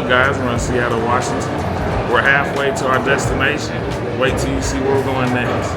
guys? We're in Seattle, Washington. We're halfway to our destination. Wait till you see where we're going next.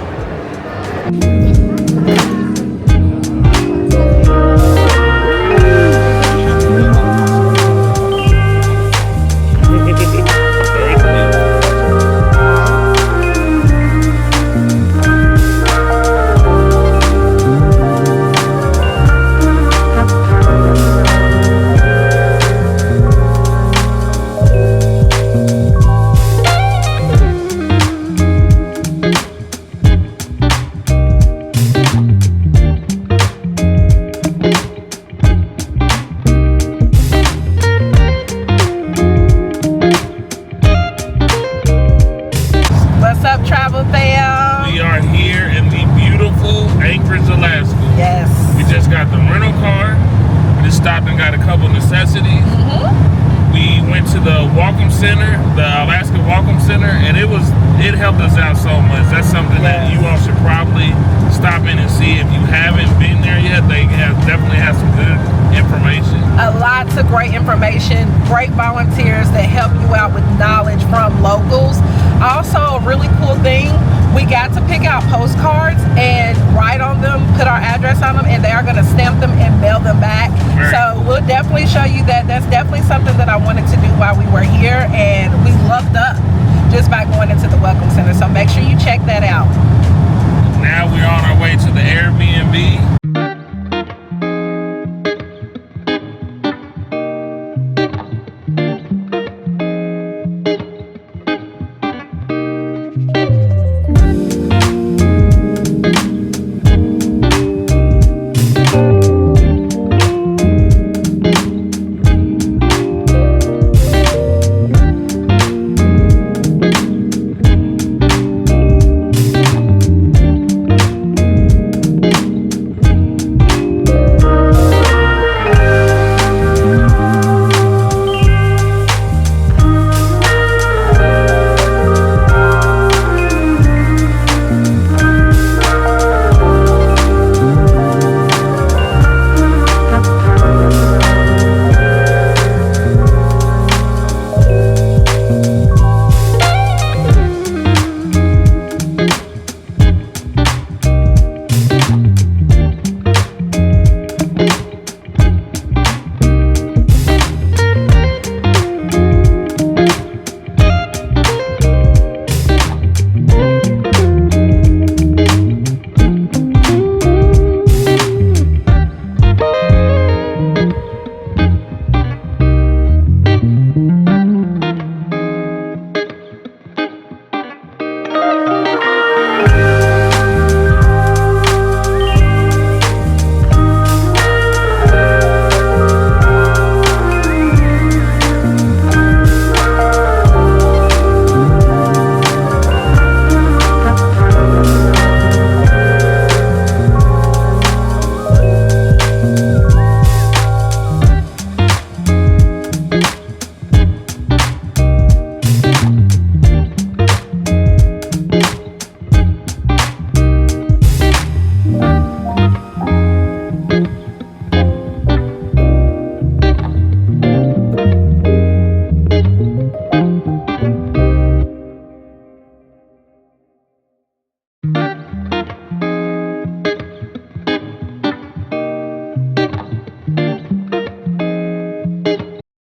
Anchorage, Alaska. Yes. We just got the rental car. We just stopped and got a couple necessities. We went to the Welcome Center, the Alaska Welcome Center, and it helped us out so much. That's something that you all should probably stop in and see. If you haven't been there yet, they definitely have some good information. Lots of great information, great volunteers that help you out with knowledge from locals. Also, a really cool thing, we got to pick out postcards and write on them, put our address on them, and they are going to stamp them and mail them back. Right. So we'll definitely show you that. That's definitely something that I wanted to do while we were here, and we lucked up just by going into the Welcome Center. So make sure you check that out. Now we're on our way to the Airbnb.